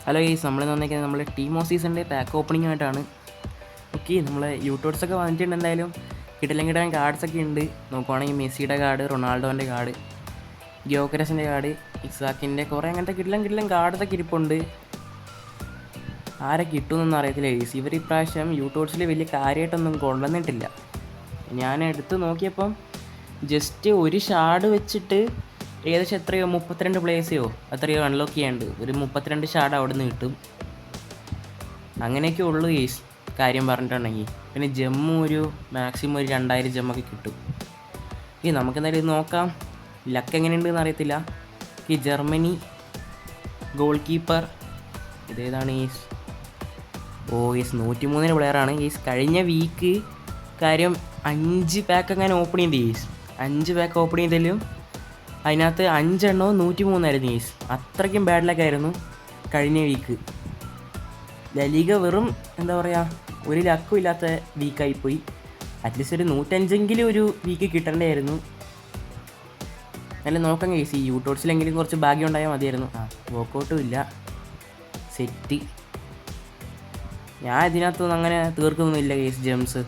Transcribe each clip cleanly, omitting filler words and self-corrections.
Hello guys, നമ്മളെന്ന് വന്നേക്കുന്നത് നമ്മൾ ടീമോ സീസണിൻ്റെ പാക്ക് ഓപ്പണിംഗ് ആയിട്ടാണ്. ഓക്കെ, നമ്മൾ യൂട്യൂബ്സൊക്കെ വന്നിട്ടുണ്ട്. എന്തായാലും കിട്ടാൻ കാർഡ്സൊക്കെ ഉണ്ട്. നോക്കുവാണെങ്കിൽ മെസ്സിയുടെ കാർഡ്, റൊണാൾഡോൻ്റെ കാർഡ്, ഗ്യോക്കരസിൻ്റെ കാർഡ്, ഇസാക്കിൻ്റെ കുറേ അങ്ങനത്തെ കിട്ടാൻ കാർഡ്സൊക്കെ ഇരിപ്പുണ്ട്. ആരെ കിട്ടുമെന്നൊന്നും അറിയത്തില്ല ഗൈസ്. ഇവർ ഇപ്രാവശ്യം യൂട്യൂബ്സിൽ വലിയ കാര്യമായിട്ടൊന്നും കൊണ്ടുവന്നിട്ടില്ല. ഞാൻ എടുത്ത് നോക്കിയപ്പം ജസ്റ്റ് ഒരു ഷാർഡ് വെച്ചിട്ട് ഏകദേശം എത്രയോ 32 പ്ലേസയോ അത്രയോ അൺലോക്ക് ചെയ്യാണ്ട് ഒരു 32 ഷാർഡ് അവിടെ നിന്ന് കിട്ടും. അങ്ങനെയൊക്കെ ഉള്ളൂ ഗെയ്സ് കാര്യം പറഞ്ഞിട്ടുണ്ടെങ്കിൽ. പിന്നെ ജമ്മു ഒരു മാക്സിമം ഒരു 2000 ജമ്മൊക്കെ കിട്ടും. ഈ നമുക്കെന്തായാലും ഇത് നോക്കാം. ലക്ക് എങ്ങനെയുണ്ടെന്ന് അറിയത്തില്ല. ഈ ജർമ്മനി ഗോൾ കീപ്പർ ഇതേതാണ് ഗെയ്സ്? ഓ ഗെയ്സ് 103 പ്ലെയറാണ് ഗെയ്സ്. കഴിഞ്ഞ വീക്ക് കാര്യം 5 പാക്ക് അങ്ങനെ ഓപ്പൺ ചെയ്ത് ഗെയ്സ്. 5 പാക്ക് ഓപ്പൺ ചെയ്താലും അതിനകത്ത് 5 എണ്ണവും 103 ഗെയ്സ്. അത്രയ്ക്കും ബാഡ് ലക്കായിരുന്നു കഴിഞ്ഞ വീക്ക്. ലലീഗ വെറും എന്താ പറയുക, ഒരു ലക്കും ഇല്ലാത്ത വീക്കായിപ്പോയി. അറ്റ്ലീസ്റ്റ് ഒരു 105 ഒരു വീക്ക് കിട്ടേണ്ടതായിരുന്നു. നല്ല നോക്കാം ഗെയ്സ്. ഈ യൂട്യൂബ്സിലെങ്കിലും കുറച്ച് ഭാഗ്യം ഉണ്ടായാൽ മതിയായിരുന്നു. വർക്കൗട്ടും ഇല്ല. സെറ്റ്. ഞാൻ ഇതിനകത്തൊന്നും അങ്ങനെ തീർക്കൊന്നുമില്ല ഗെയ്സ് ജെംസ്.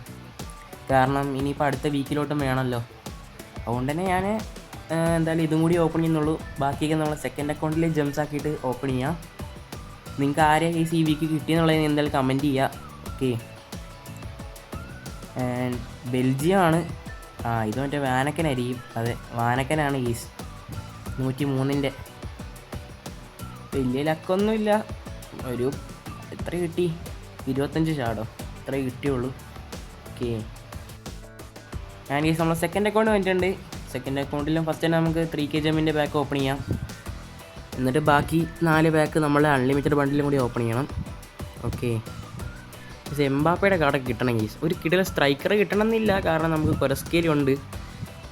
കാരണം ഇനിയിപ്പോൾ അടുത്ത വീക്കിലോട്ടും വേണമല്ലോ. അതുകൊണ്ട് തന്നെ ഞാൻ എന്തായാലും ഇതും കൂടി ഓപ്പൺ ചെയ്യുന്നുള്ളൂ. ബാക്കിയൊക്കെ നമ്മൾ സെക്കൻഡ് അക്കൗണ്ടിൽ ജംസ് ആക്കിയിട്ട് ഓപ്പൺ ചെയ്യാം. നിങ്ങൾക്ക് ആരെയാണ് കേസ് ഈ വീക്ക് കിട്ടിയെന്നുള്ളത് എന്തായാലും കമൻറ്റ് ചെയ്യുക. ഓക്കെ, ബെൽജിയം ആണ്. ഇത് മറ്റേ വാനക്കനായിരിക്കും. അതെ, വാനക്കനാണ് കേസ്. 103 വലിയ ലക്കൊന്നുമില്ല. ഒരു എത്ര കിട്ടി? 25 ഷാർഡോ എത്ര കിട്ടിയുള്ളൂ. ഓക്കെ, ഞാൻ കേസ് നമ്മൾ സെക്കൻഡ് അക്കൗണ്ട് വന്നിട്ടുണ്ട്. സെക്കൻഡ് അക്കൗണ്ടിലും ഫസ്റ്റ് തന്നെ നമുക്ക് 3K ജമ്മിൻ്റെ പാക്ക് ഓപ്പൺ ചെയ്യാം. എന്നിട്ട് ബാക്കി 4 പാക്ക് നമ്മൾ അൺലിമിറ്റഡ് ബണ്ടിലും കൂടി ഓപ്പൺ ചെയ്യണം. ഓക്കെ, പക്ഷേ എംബാപ്പയുടെ കാർഡൊക്കെ കിട്ടണം ഗീസ്. ഒരു കിടില സ്ട്രൈക്കർ കിട്ടണമെന്നില്ല, കാരണം നമുക്ക് കൊരസ്കേരി ഉണ്ട്.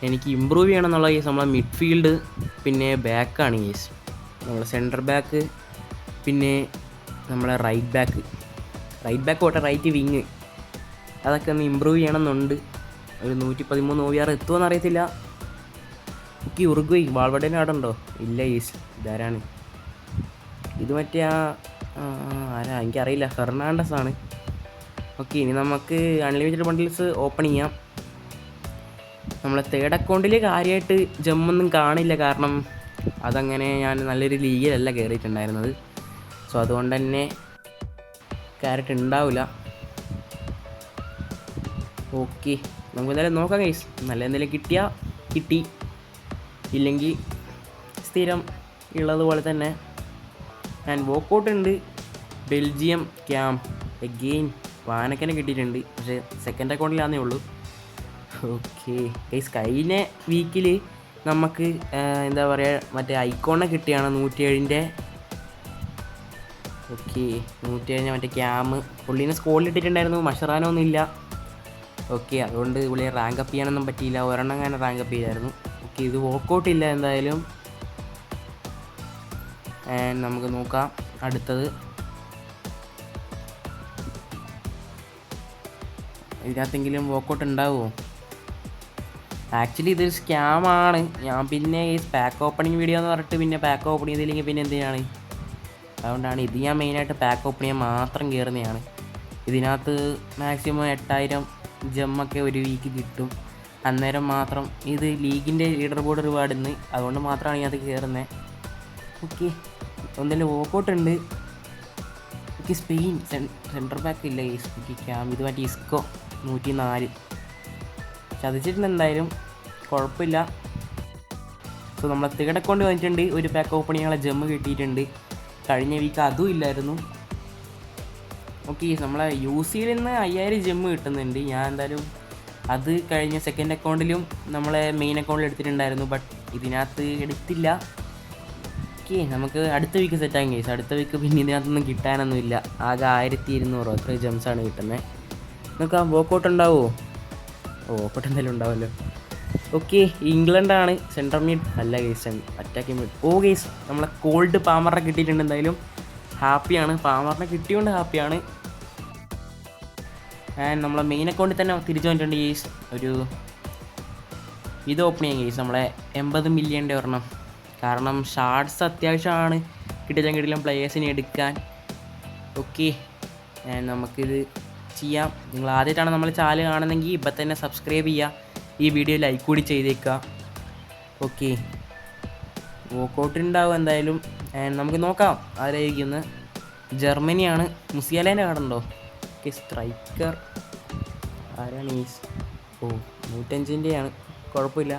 എനിക്ക് ഇമ്പ്രൂവ് ചെയ്യണം എന്നുള്ള ഗീസ് നമ്മളെ മിഡ്ഫീൽഡ് പിന്നെ ബാക്കാണ് ഗീസ്. നമ്മളെ സെൻറ്റർ ബാക്ക് പിന്നെ നമ്മളെ റൈറ്റ് ബാക്ക് പോട്ടെ, റൈറ്റ് വിങ് അതൊക്കെ ഒന്ന് ഇമ്പ്രൂവ് ചെയ്യണമെന്നുണ്ട്. ഒരു 113 OVR എത്തുമെന്ന് അറിയത്തില്ല. ഓക്കെ, ഉറുഗ്വേ വാൾവടേനെ കാർഡുണ്ടോ? ഇല്ല ഗീസ്. ഇതാരാണ് ഇത്? മറ്റേ ആരാ എനിക്കറിയില്ല. ഫെർണാണ്ടസ് ആണ്. ഓക്കെ, ഇനി നമുക്ക് അൺലിമിറ്റഡ് ബണ്ടിൽസ് ഓപ്പൺ ചെയ്യാം. നമ്മളെ തേർഡ് അക്കൗണ്ടിൽ കാര്യമായിട്ട് ജമ്മൊന്നും കാണില്ല, കാരണം അതങ്ങനെ ഞാൻ നല്ലൊരു ലീഗിലല്ല കയറിയിട്ടുണ്ടായിരുന്നത്. സോ അതുകൊണ്ട് തന്നെ ക്യാരറ്റ് ഉണ്ടാവില്ല. ഓക്കെ, നമുക്ക് എന്തായാലും നോക്കാം ഗൈസ്. നല്ല എന്തെങ്കിലും കിട്ടിയാൽ കിട്ടി, ഇല്ലെങ്കിൽ സ്ഥിരം ഉള്ളതുപോലെ തന്നെ. ഞാൻ വോക്കൗട്ട് ഉണ്ട്. ബെൽജിയം ക്യാമ്പ് എഗെയിൻ വാനക്കനെ കിട്ടിയിട്ടുണ്ട്, പക്ഷേ സെക്കൻഡ് അക്കൗണ്ടിലാന്നേ ഉള്ളൂ. ഓക്കെ ഗൈസ്, കഴിഞ്ഞ വീക്കിൽ നമുക്ക് എന്താ പറയുക, മറ്റേ ഐക്കോണെ കിട്ടിയാണ് 107. ഓക്കെ, 107 മറ്റേ ക്യാമ് പുള്ളീനെ സ്കോളിൽ ഇട്ടിട്ടുണ്ടായിരുന്നു. മഷറാനോ ഒന്നും ഇല്ല. ഓക്കെ, അതുകൊണ്ട് പുള്ളിയെ റാങ്ക് അപ്പ് ചെയ്യാനൊന്നും പറ്റിയില്ല. ഒരെണ്ണം അങ്ങനെ റാങ്ക് അപ്പ് ചെയ്തായിരുന്നു. ഓക്കെ, ഇത് വോക്കൗട്ട് ഇല്ല എന്തായാലും. നമുക്ക് നോക്കാം അടുത്തത്. ഇതിനകത്തെങ്കിലും വോക്കൗട്ട് ഉണ്ടാവുമോ? ആക്ച്വലി ഇതൊരു സ്കാമാണ്. ഞാൻ പിന്നെ ഈ പാക്ക് ഓപ്പണിങ് വീഡിയോ എന്ന് പറഞ്ഞിട്ട് പിന്നെ പാക്ക് ഓപ്പൺ ചെയ്തില്ലെങ്കിൽ പിന്നെ എന്തിനാണ്? അതുകൊണ്ടാണ് ഇത് ഞാൻ മെയിനായിട്ട് പാക്ക് ഓപ്പൺ ചെയ്യാൻ മാത്രം കയറുന്നതാണ്. ഇതിനകത്ത് മാക്സിമം 8000 ജമ്മൊക്കെ ഒരു വീക്ക് കിട്ടും. അന്നേരം മാത്രം ഇത് ലീഗിൻ്റെ ലീഡർ ബോർഡ് റിവാർഡിന്ന്, അതുകൊണ്ട് മാത്രമാണ് ഞാൻ അത് കയറുന്നത്. ഓക്കെ, ഒന്നെങ്കിലും വോക്കൗട്ട് ഉണ്ട്. ഓക്കെ, സ്പെയിൻ സെൻറ്റർ ബാക്ക് ഇല്ല. ഓക്കെ, ക്യാമ്പ് ഇത് മറ്റേ ഇസ്കോ 104 ചതിച്ചിട്ടുണ്ട്. എന്തായാലും കുഴപ്പമില്ല. സോ നമ്മളെ തേർഡ് അക്കൗണ്ട് വന്നിട്ടുണ്ട്. ഒരു പാക്ക് ഓപ്പൺ ചെയ്യാനുള്ള ജമ്മ് കിട്ടിയിട്ടുണ്ട്. കഴിഞ്ഞ വീക്ക് അതും ഇല്ലായിരുന്നു. ഓക്കെ, നമ്മളെ UCയിൽ നിന്ന് 5000 ജമ്മ് കിട്ടുന്നുണ്ട്. ഞാൻ എന്തായാലും അത് കഴിഞ്ഞ സെക്കൻഡ് അക്കൗണ്ടിലും നമ്മളെ മെയിൻ അക്കൗണ്ടിൽ എടുത്തിട്ടുണ്ടായിരുന്നു, ബട്ട് ഇതിനകത്ത് എടുത്തില്ല. ഓക്കെ, നമുക്ക് അടുത്ത വീക്ക് സെറ്റാകും കേസ്. അടുത്ത വീക്ക് പിന്നെ ഇതിനകത്തൊന്നും കിട്ടാനൊന്നുമില്ല. ആകെ 1200 അത്ര ജംസാണ് കിട്ടുന്നത്. നമുക്ക് വോക്കൗട്ട് ഉണ്ടാവുമോ? വോക്കൗട്ട് എന്തായാലും ഉണ്ടാവുമല്ലോ. ഓക്കെ, ഇംഗ്ലണ്ടാണ് സെൻട്രൽ മിഡ് അല്ല കേസ്, അറ്റാക്കിംഗ് മിഡ്. ഓ കേസ്, നമ്മളെ കോൾഡ് പാമറിനെ കിട്ടിയിട്ടുണ്ട്. എന്തായാലും ഹാപ്പിയാണ്. പാമറിനെ കിട്ടിയോണ്ട് ഹാപ്പിയാണ്. നമ്മളെ മെയിൻ അക്കൗണ്ടിൽ തന്നെ തിരിച്ചു വന്നിട്ടുണ്ട് കേസ്. ഒരു ഇത് ഓപ്പൺ ചെയ്യാം കേസ്, നമ്മളെ 80 മില്യൻ്റെ ഒരെണ്ണം. കാരണം ഷാർട്സ് അത്യാവശ്യമാണ് കിട്ടില്ല പ്ലേയേഴ്സിനെ എടുക്കാൻ. ഓക്കെ, നമുക്കിത് ചെയ്യാം. നിങ്ങൾ ആദ്യമായിട്ടാണ് നമ്മൾ ചാനൽ കാണുന്നെങ്കിൽ ഇപ്പം തന്നെ സബ്സ്ക്രൈബ് ചെയ്യുക, ഈ വീഡിയോ ലൈക്ക് കൂടി ചെയ്തേക്കുക. ഓക്കെ, വോക്കൗട്ട് ഉണ്ടാവും എന്തായാലും. നമുക്ക് നോക്കാം ആരായിരിക്കുന്നു. ജർമ്മനിയാണ്. മുസിയാലേൻ്റെ കാർഡുണ്ടോ? ഓക്കെ, സ്ട്രൈക്കർ ആരാണ്? 105-ൻ്റെയാണ്, കുഴപ്പമില്ല.